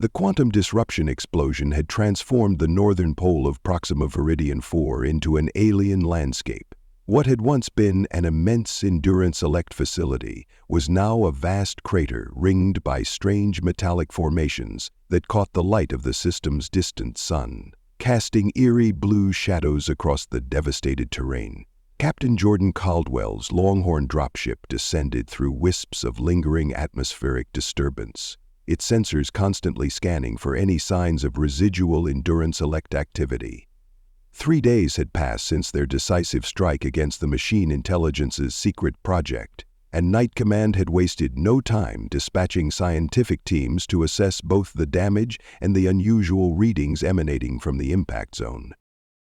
The quantum disruption explosion had transformed the northern pole of Proxima Viridian 4 into an alien landscape. What had once been an immense endurance elect facility was now a vast crater ringed by strange metallic formations that caught the light of the system's distant sun, casting eerie blue shadows across the devastated terrain. Captain Jordan Caldwell's Longhorn dropship descended through wisps of lingering atmospheric disturbance, its sensors constantly scanning for any signs of residual endurance elect activity. 3 days had passed since their decisive strike against the Machine Intelligence's secret project, and Night Command had wasted no time dispatching scientific teams to assess both the damage and the unusual readings emanating from the impact zone.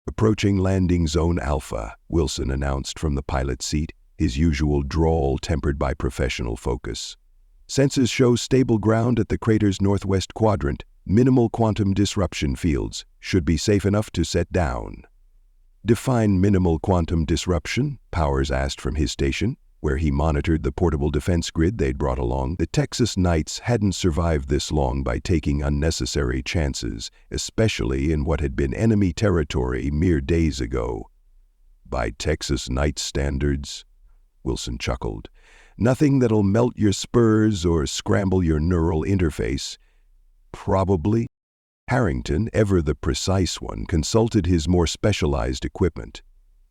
"Approaching landing zone Alpha," Wilson announced from the pilot's seat, his usual drawl tempered by professional focus. "Sensors show stable ground at the crater's northwest quadrant. Minimal quantum disruption fields should be safe enough to set down." "Define minimal quantum disruption?" Powers asked from his station, where he monitored the portable defense grid they'd brought along. The Texas Knights hadn't survived this long by taking unnecessary chances, especially in what had been enemy territory mere days ago. "By Texas Knights standards," Wilson chuckled, "nothing that'll melt your spurs or scramble your neural interface." "Probably." Harrington, ever the precise one, consulted his more specialized equipment.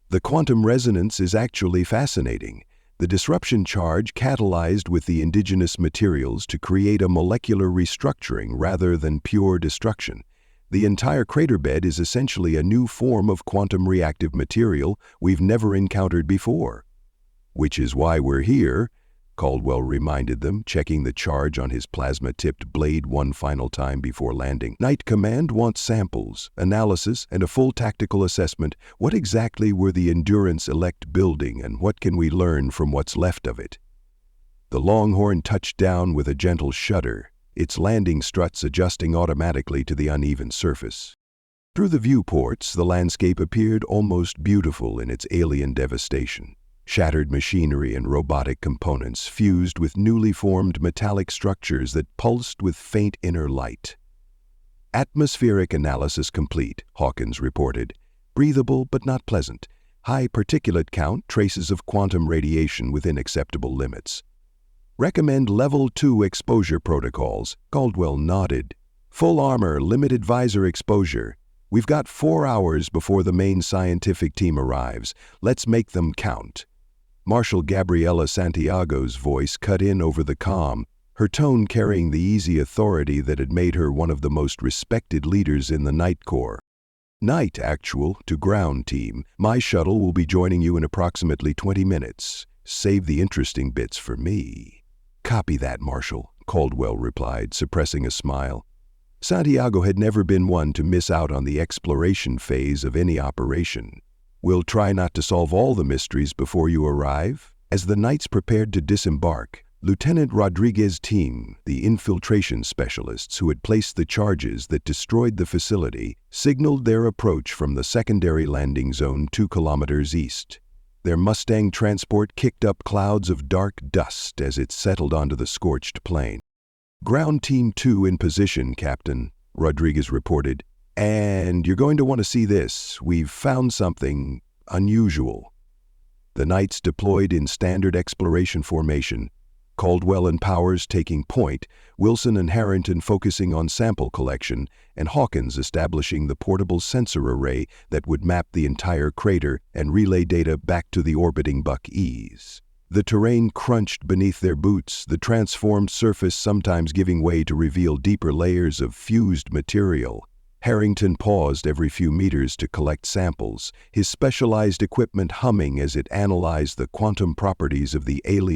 "The quantum resonance is actually fascinating. The disruption charge catalyzed with the indigenous materials to create a molecular restructuring rather than pure destruction. The entire crater bed is essentially a new form of quantum reactive material we've never encountered before." "Which is why we're here," Caldwell reminded them, checking the charge on his plasma-tipped blade one final time before landing. "Night Command wants samples, analysis, and a full tactical assessment. What exactly were the Endurance Elect building, and what can we learn from what's left of it?" The Longhorn touched down with a gentle shudder, its landing struts adjusting automatically to the uneven surface. Through the viewports, the landscape appeared almost beautiful in its alien devastation. Shattered machinery and robotic components fused with newly formed metallic structures that pulsed with faint inner light. "Atmospheric analysis complete," Hawkins reported. "Breathable but not pleasant. High particulate count, traces of quantum radiation within acceptable limits. Recommend Level 2 exposure protocols." Caldwell nodded. "Full armor, limited visor exposure. We've got 4 hours before the main scientific team arrives. Let's make them count." Marshal Gabriela Santiago's voice cut in over the comm, her tone carrying the easy authority that had made her one of the most respected leaders in the Night Corps. "Night, actual, to ground team. My shuttle will be joining you in approximately 20 minutes. Save the interesting bits for me." "Copy that, Marshal," Caldwell replied, suppressing a smile. Santiago had never been one to miss out on the exploration phase of any operation. "We'll try not to solve all the mysteries before you arrive." As the Knights prepared to disembark, Lieutenant Rodriguez's team, the infiltration specialists who had placed the charges that destroyed the facility, signaled their approach from the secondary landing zone 2 kilometers east. Their Mustang transport kicked up clouds of dark dust as it settled onto the scorched plain. "Ground Team 2 in position, Captain," Rodriguez reported. "And you're going to want to see this. We've found something unusual." The Knights deployed in standard exploration formation, Caldwell and Powers taking point, Wilson and Harrington focusing on sample collection, and Hawkins establishing the portable sensor array that would map the entire crater and relay data back to the orbiting Buck-E's. The terrain crunched beneath their boots, the transformed surface sometimes giving way to reveal deeper layers of fused material. Harrington paused every few meters to collect samples, his specialized equipment humming as it analyzed the quantum properties of the alien.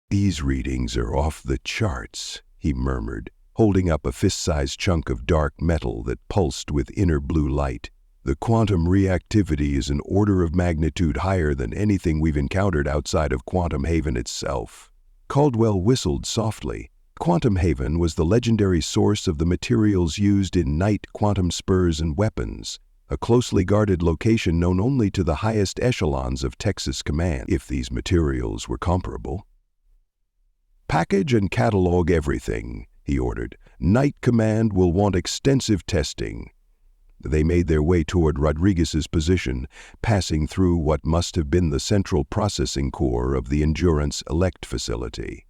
"These readings are off the charts," he murmured, holding up a fist-sized chunk of dark metal that pulsed with inner blue light. "The quantum reactivity is an order of magnitude higher than anything we've encountered outside of Quantum Haven itself." Caldwell whistled softly. Quantum Haven was the legendary source of the materials used in Night quantum spurs and weapons, a closely guarded location known only to the highest echelons of Texas Command, if these materials were comparable. "Package and catalog everything," he ordered. Night Command will want extensive testing. They made their way toward Rodriguez's position, passing through what must have been the central processing core of the Endurance Elect facility.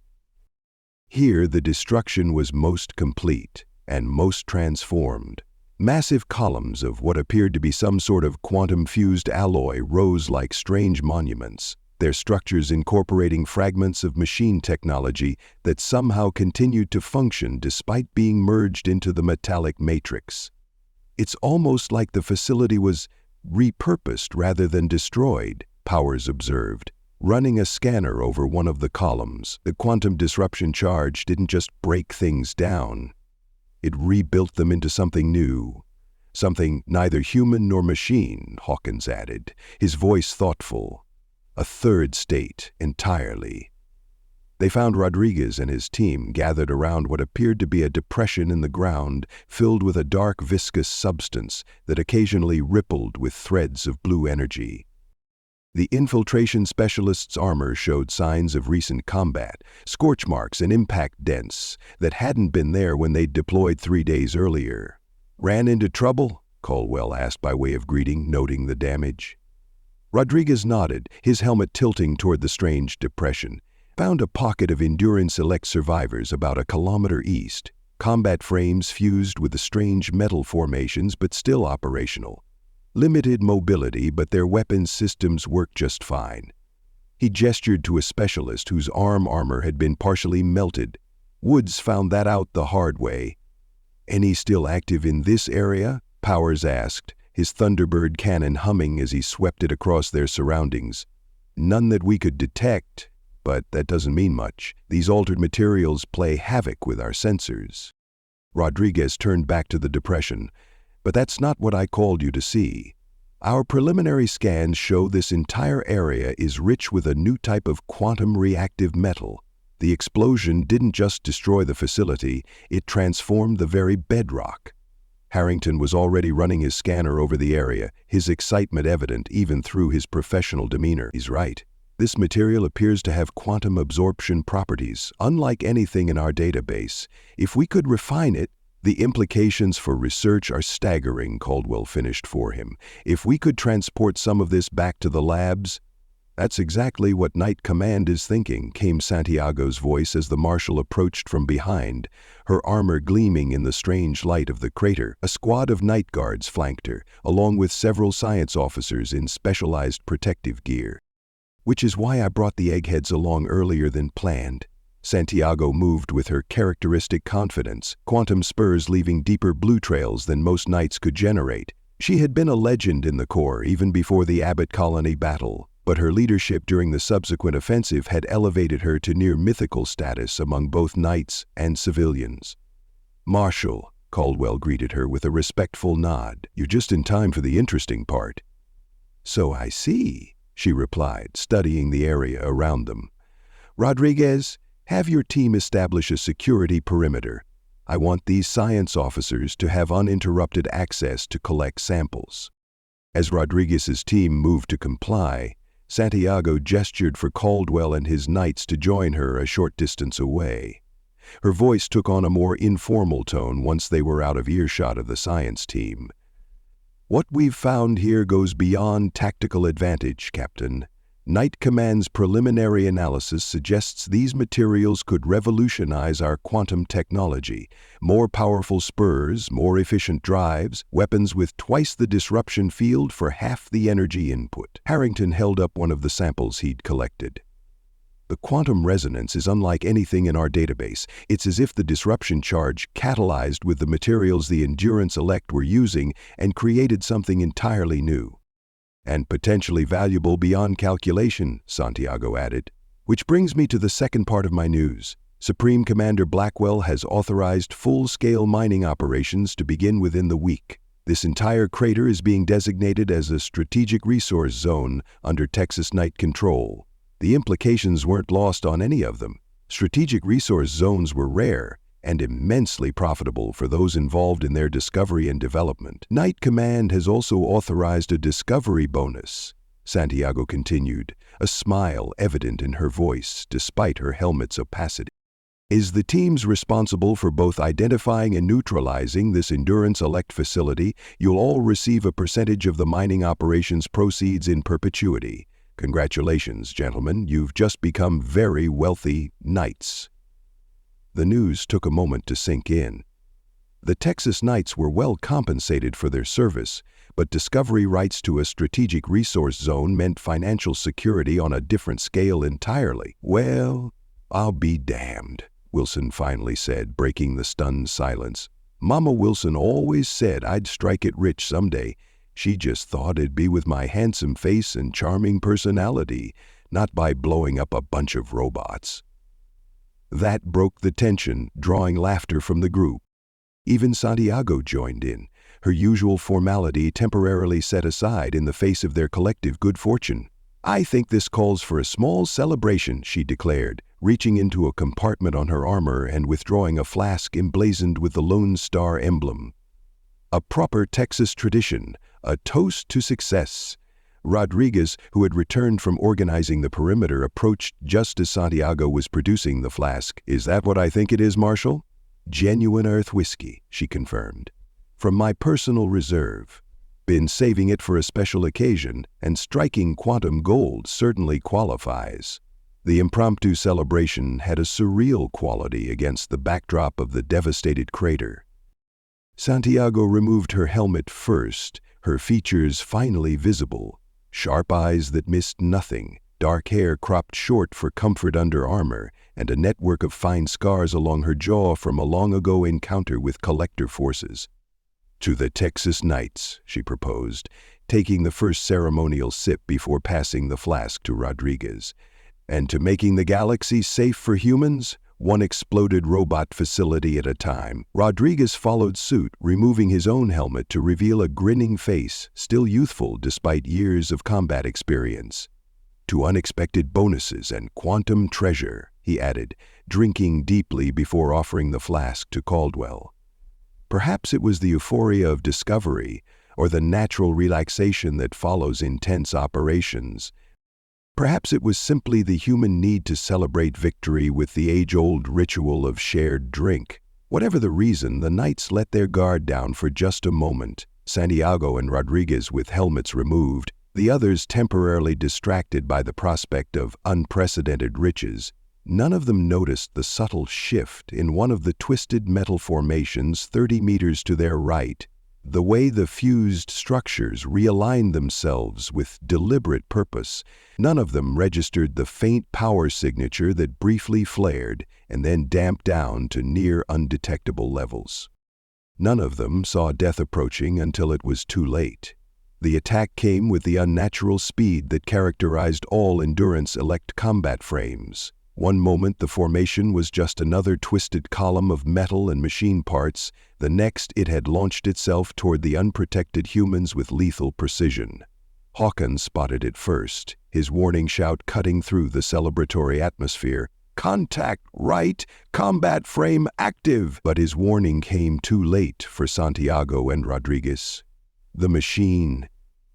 Here, the destruction was most complete and most transformed. Massive columns of what appeared to be some sort of quantum-fused alloy rose like strange monuments, their structures incorporating fragments of machine technology that somehow continued to function despite being merged into the metallic matrix. It's almost like the facility was repurposed rather than destroyed, Powers observed. Running a scanner over one of the columns, the quantum disruption charge didn't just break things down. It rebuilt them into something new. Something neither human nor machine, Hawkins added, his voice thoughtful. A third state entirely. They found Rodriguez and his team gathered around what appeared to be a depression in the ground filled with a dark viscous substance that occasionally rippled with threads of blue energy. The infiltration specialist's armor showed signs of recent combat, scorch marks and impact dents that hadn't been there when they'd deployed 3 days earlier. "Ran into trouble?" Caldwell asked by way of greeting, noting the damage. Rodriguez nodded, his helmet tilting toward the strange depression. Found a pocket of Endurance Elect survivors about a kilometer east, combat frames fused with the strange metal formations but still operational. Limited mobility, but their weapons systems worked just fine. He gestured to a specialist whose arm armor had been partially melted. Woods found that out the hard way. "Any still active in this area?" Powers asked, his Thunderbird cannon humming as he swept it across their surroundings. "None that we could detect, but that doesn't mean much. These altered materials play havoc with our sensors." Rodriguez turned back to the depression. "But that's not what I called you to see. Our preliminary scans show this entire area is rich with a new type of quantum reactive metal. The explosion didn't just destroy the facility, it transformed the very bedrock." Harrington was already running his scanner over the area, his excitement evident even through his professional demeanor. "He's right. This material appears to have quantum absorption properties, unlike anything in our database. If we could refine it, the implications for research are staggering," Caldwell finished for him. "If we could transport some of this back to the labs—" "That's exactly what Night Command is thinking," came Santiago's voice as the Marshal approached from behind, her armor gleaming in the strange light of the crater. A squad of night guards flanked her, along with several science officers in specialized protective gear. "Which is why I brought the eggheads along earlier than planned." Santiago moved with her characteristic confidence, quantum spurs leaving deeper blue trails than most knights could generate. She had been a legend in the Corps even before the Abbott Colony battle, but her leadership during the subsequent offensive had elevated her to near mythical status among both knights and civilians. "Marshal," Caldwell greeted her with a respectful nod. "You're just in time for the interesting part." "So I see," she replied, studying the area around them. "Rodriguez, have your team establish a security perimeter. I want these science officers to have uninterrupted access to collect samples." As Rodriguez's team moved to comply, Santiago gestured for Caldwell and his knights to join her a short distance away. Her voice took on a more informal tone once they were out of earshot of the science team. "What we've found here goes beyond tactical advantage, Captain. Night Command's preliminary analysis suggests these materials could revolutionize our quantum technology. More powerful spurs, more efficient drives, weapons with twice the disruption field for half the energy input." Harrington held up one of the samples he'd collected. "The quantum resonance is unlike anything in our database. It's as if the disruption charge catalyzed with the materials the Endurance Elect were using and created something entirely new. And potentially valuable beyond calculation," Santiago added. "Which brings me to the second part of my news. Supreme Commander Blackwell has authorized full-scale mining operations to begin within the week. This entire crater is being designated as a strategic resource zone under Texas Night control. The implications weren't lost on any of them. Strategic resource zones were rare and immensely profitable for those involved in their discovery and development. Night Command has also authorized a discovery bonus," Santiago continued, a smile evident in her voice despite her helmet's opacity. Is the teams responsible for both identifying and neutralizing this Endurance Elect facility? You'll all receive a percentage of the mining operations proceeds in perpetuity. Congratulations, gentlemen, you've just become very wealthy knights. The news took a moment to sink in. The Texas Knights were well compensated for their service, but discovery rights to a strategic resource zone meant financial security on a different scale entirely. Well, I'll be damned, Wilson finally said, breaking the stunned silence. Mama Wilson always said I'd strike it rich someday. She just thought it'd be with my handsome face and charming personality, not by blowing up a bunch of robots. That broke the tension, drawing laughter from the group. Even Santiago joined in, her usual formality temporarily set aside in the face of their collective good fortune. I think this calls for a small celebration, she declared, reaching into a compartment on her armor and withdrawing a flask emblazoned with the Lone Star emblem. A proper Texas tradition, a toast to success. Rodriguez, who had returned from organizing the perimeter, approached just as Santiago was producing the flask. Is that what I think it is, Marshal? Genuine earth whiskey, she confirmed. From my personal reserve. Been saving it for a special occasion, and striking quantum gold certainly qualifies. The impromptu celebration had a surreal quality against the backdrop of the devastated crater. Santiago removed her helmet first, her features finally visible. Sharp eyes that missed nothing, dark hair cropped short for comfort under armor, and a network of fine scars along her jaw from a long-ago encounter with collector forces. To the Texas Knights, she proposed, taking the first ceremonial sip before passing the flask to Rodriguez. And to making the galaxy safe for humans, one exploded robot facility at a time. Rodriguez followed suit, removing his own helmet to reveal a grinning face, still youthful despite years of combat experience. To unexpected bonuses and quantum treasure, he added, drinking deeply before offering the flask to Caldwell. Perhaps it was the euphoria of discovery, or the natural relaxation that follows intense operations. Perhaps it was simply the human need to celebrate victory with the age-old ritual of shared drink. Whatever the reason, the Knights let their guard down for just a moment, Santiago and Rodriguez with helmets removed, the others temporarily distracted by the prospect of unprecedented riches. None of them noticed the subtle shift in one of the twisted metal formations 30 meters to their right, the way the fused structures realigned themselves with deliberate purpose. None of them registered the faint power signature that briefly flared and then damped down to near undetectable levels. None of them saw death approaching until it was too late. The attack came with the unnatural speed that characterized all Endurance Elect combat frames. One moment the formation was just another twisted column of metal and machine parts, the next it had launched itself toward the unprotected humans with lethal precision. Hawkins spotted it first, his warning shout cutting through the celebratory atmosphere. Contact right, combat frame active! But his warning came too late for Santiago and Rodriguez. The machine,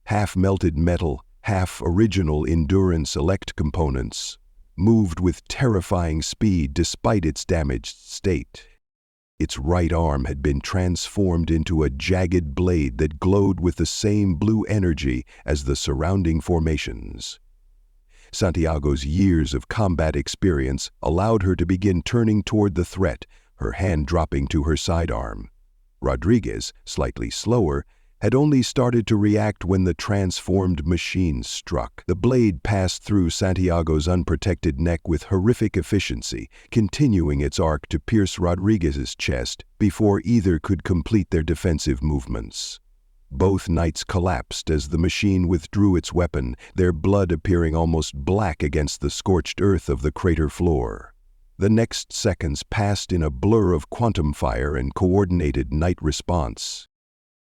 half melted metal, half original Endurance Elect components, moved with terrifying speed despite its damaged state. Its right arm had been transformed into a jagged blade that glowed with the same blue energy as the surrounding formations. Santiago's years of combat experience allowed her to begin turning toward the threat, her hand dropping to her sidearm. Rodriguez, slightly slower, had only started to react when the transformed machine struck. The blade passed through Santiago's unprotected neck with horrific efficiency, continuing its arc to pierce Rodriguez's chest before either could complete their defensive movements. Both knights collapsed as the machine withdrew its weapon, their blood appearing almost black against the scorched earth of the crater floor. The next seconds passed in a blur of quantum fire and coordinated knight response.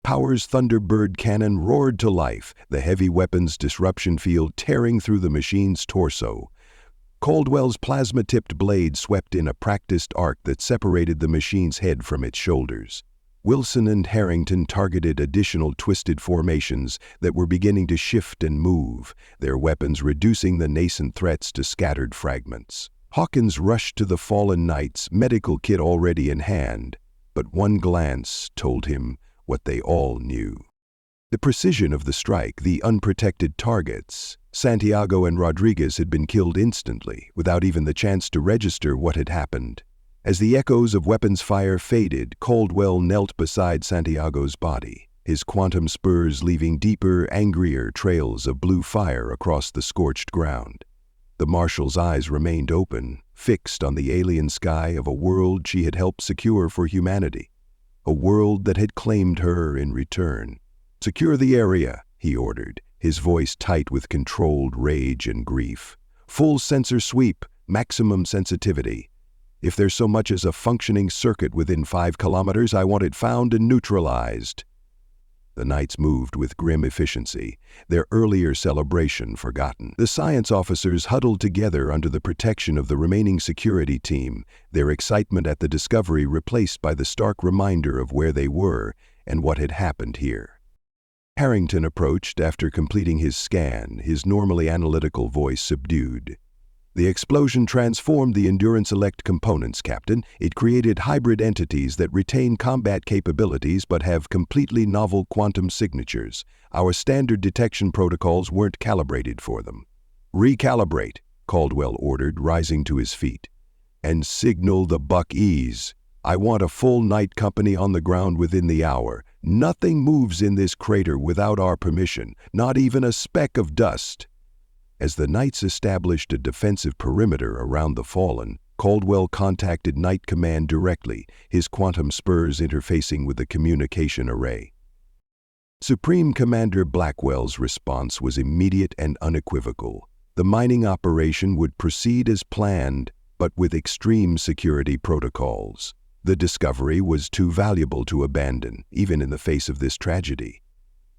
Power's Thunderbird cannon roared to life, the heavy weapon's disruption field tearing through the machine's torso. Caldwell's plasma-tipped blade swept in a practiced arc that separated the machine's head from its shoulders. Wilson and Harrington targeted additional twisted formations that were beginning to shift and move, their weapons reducing the nascent threats to scattered fragments. Hawkins rushed to the fallen knights, medical kit already in hand, but one glance told him what they all knew. The precision of the strike, the unprotected targets. Santiago and Rodriguez had been killed instantly, without even the chance to register what had happened. As the echoes of weapons fire faded, Caldwell knelt beside Santiago's body, his quantum spurs leaving deeper, angrier trails of blue fire across the scorched ground. The Marshal's eyes remained open, fixed on the alien sky of a world she had helped secure for humanity, a world that had claimed her in return. "Secure the area," he ordered, his voice tight with controlled rage and grief. "Full sensor sweep, maximum sensitivity. If there's so much as a functioning circuit within 5 kilometers, I want it found and neutralized." The knights moved with grim efficiency, their earlier celebration forgotten. The science officers huddled together under the protection of the remaining security team, their excitement at the discovery replaced by the stark reminder of where they were and what had happened here. Harrington approached after completing his scan, his normally analytical voice subdued. "The explosion transformed the Endurance Elect components, Captain. It created hybrid entities that retain combat capabilities but have completely novel quantum signatures. Our standard detection protocols weren't calibrated for them." "Recalibrate," Caldwell ordered, rising to his feet. "And signal the Buck-E's. I want a full night company on the ground within the hour. Nothing moves in this crater without our permission, not even a speck of dust." As the Knights established a defensive perimeter around the fallen, Caldwell contacted Knight Command directly, his quantum spurs interfacing with the communication array. Supreme Commander Blackwell's response was immediate and unequivocal. The mining operation would proceed as planned, but with extreme security protocols. The discovery was too valuable to abandon, even in the face of this tragedy.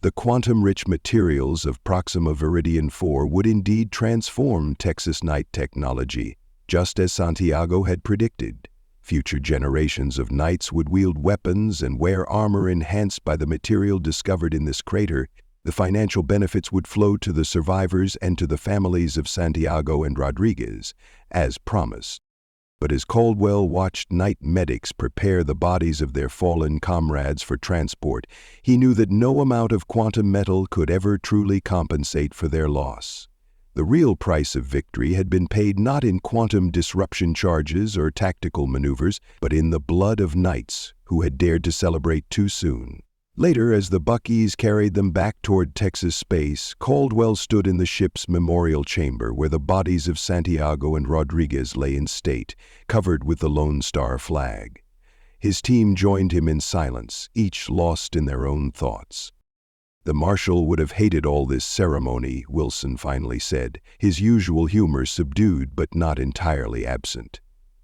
The quantum-rich materials of Proxima Viridian 4 would indeed transform Texas Knight technology, just as Santiago had predicted. Future generations of Knights would wield weapons and wear armor enhanced by the material discovered in this crater. The financial benefits would flow to the survivors and to the families of Santiago and Rodriguez, as promised. But as Caldwell watched Knight medics prepare the bodies of their fallen comrades for transport, he knew that no amount of quantum metal could ever truly compensate for their loss. The real price of victory had been paid not in quantum disruption charges or tactical maneuvers, but in the blood of Knights who had dared to celebrate too soon. Later, as the Buck-E's carried them back toward Texas space, Caldwell stood in the ship's memorial chamber where the bodies of Santiago and Rodriguez lay in state, covered with the Lone Star flag. His team joined him in silence, each lost in their own thoughts. "The Marshal would have hated all this ceremony," Wilson finally said, his usual humor subdued but not entirely absent.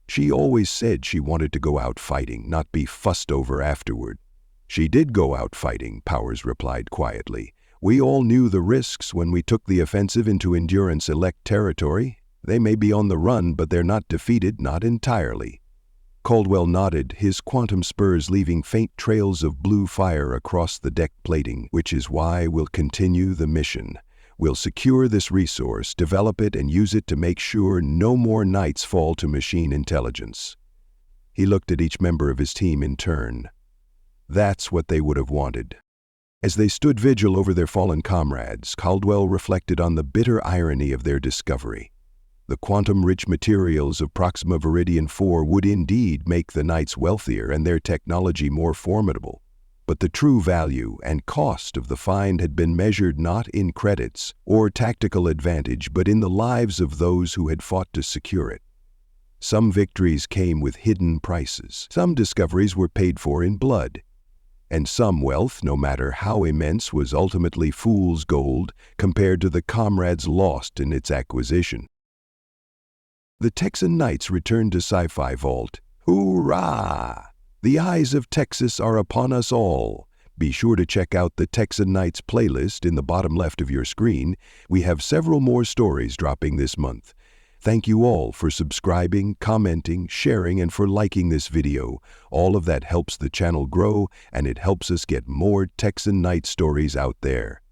"She always said she wanted to go out fighting, not be fussed over afterward." "She did go out fighting," Powers replied quietly. "We all knew the risks when we took the offensive into Endurance Elect territory. They may be on the run, but they're not defeated, not entirely." Caldwell nodded, his quantum spurs leaving faint trails of blue fire across the deck plating, "Which is why we'll continue the mission. We'll secure this resource, develop it, and use it to make sure no more Knights fall to machine intelligence." He looked at each member of his team in turn. That's what they would have wanted. As they stood vigil over their fallen comrades, Caldwell reflected on the bitter irony of their discovery. The quantum-rich materials of Proxima Viridian 4 would indeed make the Knights wealthier and their technology more formidable. But the true value and cost of the find had been measured not in credits or tactical advantage, but in the lives of those who had fought to secure it. Some victories came with hidden prices. Some discoveries were paid for in blood. And some wealth, no matter how immense, was ultimately fool's gold compared to the comrades lost in its acquisition. The Texan Knights returned to Sci-Fi Vault. Hoorah! The eyes of Texas are upon us all. Be sure to check out the Texan Knights playlist in the bottom left of your screen. We have several more stories dropping this month. Thank you all for subscribing, commenting, sharing, and for liking this video. All of that helps the channel grow, and it helps us get more Texan Knight stories out there.